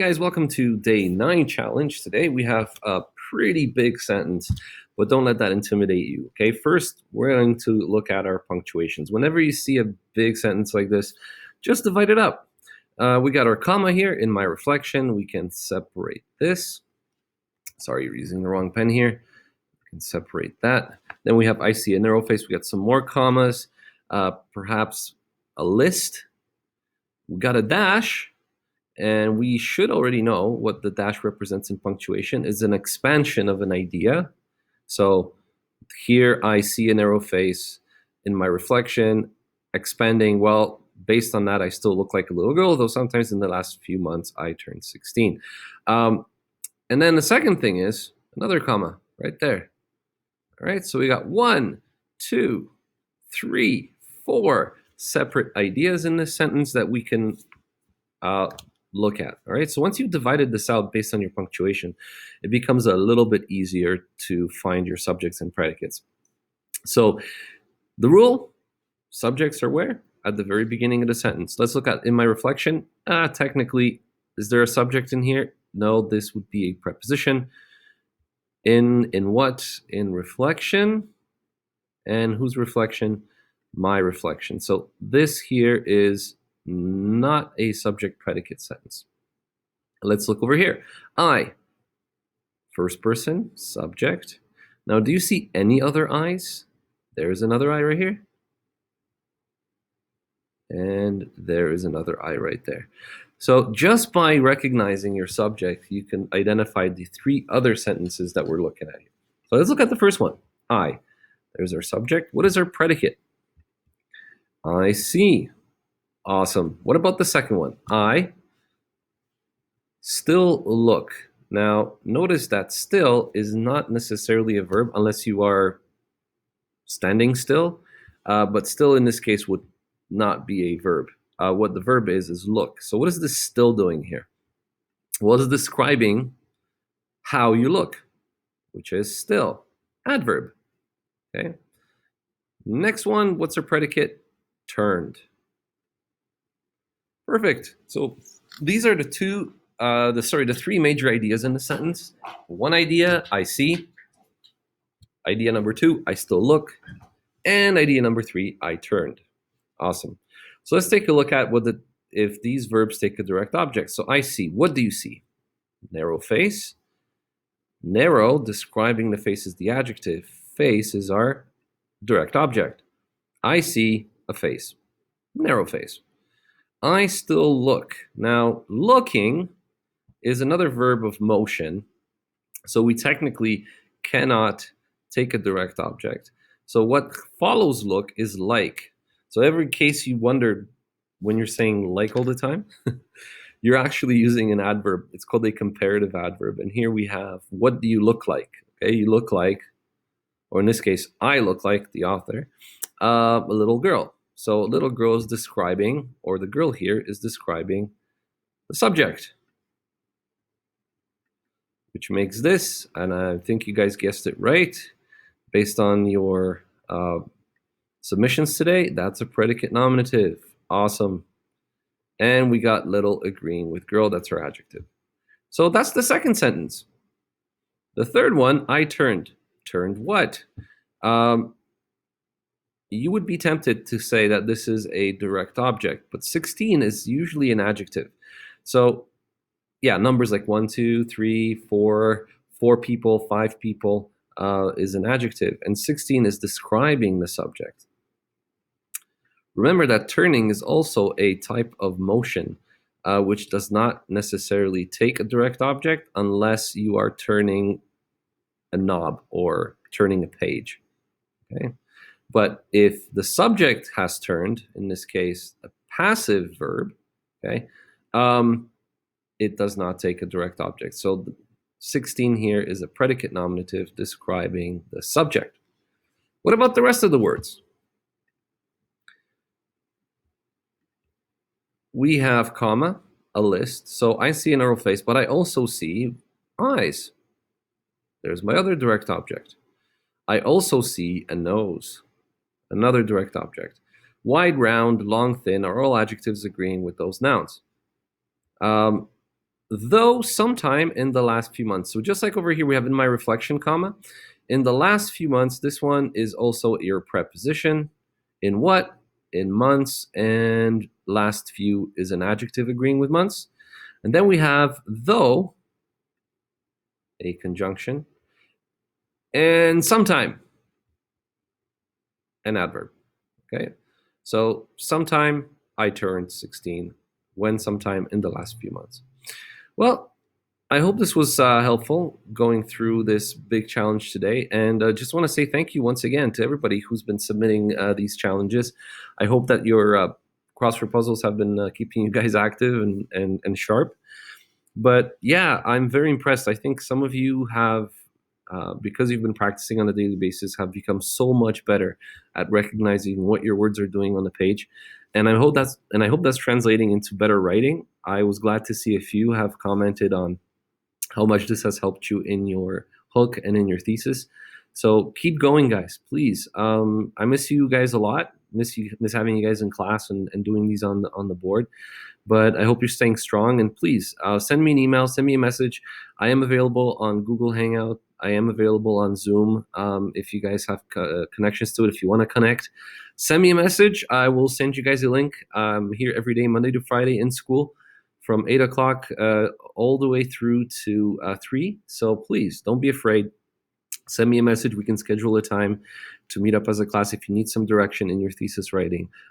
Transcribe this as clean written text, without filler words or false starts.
Guys, welcome to day 9 challenge. Today we have a pretty big sentence, but don't let that intimidate you. Okay, first we're going to look at our punctuations. Whenever you see a big sentence like this, just divide it up. We got our comma here in my reflection. We can separate this. Sorry, you're using the wrong pen here. We can separate that. Then we have I see a narrow face. We got some more commas, perhaps a list. We got a dash. And we should already know what the dash represents in punctuation is an expansion of an idea. So here I see a narrow face in my reflection, expanding. Well, based on that, I still look like a little girl, though sometimes in the last few months I turned 16. And then the second thing is another comma right there. All right, so we got 1, 2, 3, 4 separate ideas in this sentence that we can look at. All right, so once you've divided this out based on your punctuation, it becomes a little bit easier to find your subjects and predicates. So the rule, subjects are where? At the very beginning of the sentence. Let's look at in my reflection. Technically, is there a subject in here? No, this would be a preposition. In what? In reflection. And whose reflection? My reflection. So this here is not a subject predicate sentence. Let's look over here. I, first person, subject. Now, do you see any other I's? There's another I right here. And there is another I right there. So just by recognizing your subject, you can identify the 3 other sentences that we're looking at here. So let's look at the first one. I. There's our subject. What is our predicate? I see. Awesome. What about the second one? I still look. Now, notice that still is not necessarily a verb unless you are standing still, but still in this case would not be a verb. What the verb is look. So what is this still doing here? Well, it's describing how you look, which is still, adverb. Okay. Next one, what's our predicate? Turned. Perfect. So these are the 3 major ideas in the sentence. One idea, I see. Idea number 2, I still look. And idea number 3, I turned. Awesome. So let's take a look at if these verbs take a direct object. So I see. What do you see? Narrow face. Narrow, describing the face, is the adjective. Face is our direct object. I see a face. Narrow face. I still look. Now, looking is another verb of motion, so we technically cannot take a direct object. So what follows look is like. So every case you wondered when you're saying like all the time, you're actually using an adverb. It's called a comparative adverb. And here we have, what do you look like? Okay, you look like, or in this case, I look like, the author, a little girl. So a little girl is describing, or the girl here is describing the subject, which makes this, and I think you guys guessed it right, based on your submissions today, that's a predicate nominative. Awesome. And we got little agreeing with girl, that's her adjective. So that's the second sentence. The third one, I turned. Turned what? You would be tempted to say that this is a direct object, but 16 is usually an adjective. So yeah, numbers like 1, 2, 3, 4, 4 people, 5 people is an adjective, and 16 is describing the subject. Remember that turning is also a type of motion, which does not necessarily take a direct object unless you are turning a knob or turning a page. Okay. But if the subject has turned, in this case, a passive verb, okay, it does not take a direct object. So 16 here is a predicate nominative describing the subject. What about the rest of the words? We have comma, a list. So I see a narrow face, but I also see eyes. There's my other direct object. I also see a nose. Another direct object. Wide, round, long, thin are all adjectives agreeing with those nouns. though sometime in the last few months. So just like over here, we have in my reflection comma. In the last few months, this one is also your preposition. In what? In months. And last few is an adjective agreeing with months. And then we have though, a conjunction, and sometime, an adverb. Okay. So sometime I turned 16. When? Sometime in the last few months. Well, I hope this was helpful going through this big challenge today. And just want to say thank you once again to everybody who's been submitting these challenges. I hope that your crossword puzzles have been keeping you guys active and sharp. But yeah, I'm very impressed. I think some of you have, because you've been practicing on a daily basis, have become so much better at recognizing what your words are doing on the page. And I hope that's translating into better writing. I was glad to see a few have commented on how much this has helped you in your hook and in your thesis. So keep going, guys, please. I miss you guys a lot. Miss having you guys in class and doing these on the board. But I hope you're staying strong. And please send me an email, send me a message. I am available on Google Hangout. I am available on Zoom. If you guys have connections to it, if you want to connect, send me a message. I will send you guys a link. I'm here every day, Monday to Friday in school from 8 o'clock all the way through to 3. So please don't be afraid. Send me a message. We can schedule a time to meet up as a class if you need some direction in your thesis writing.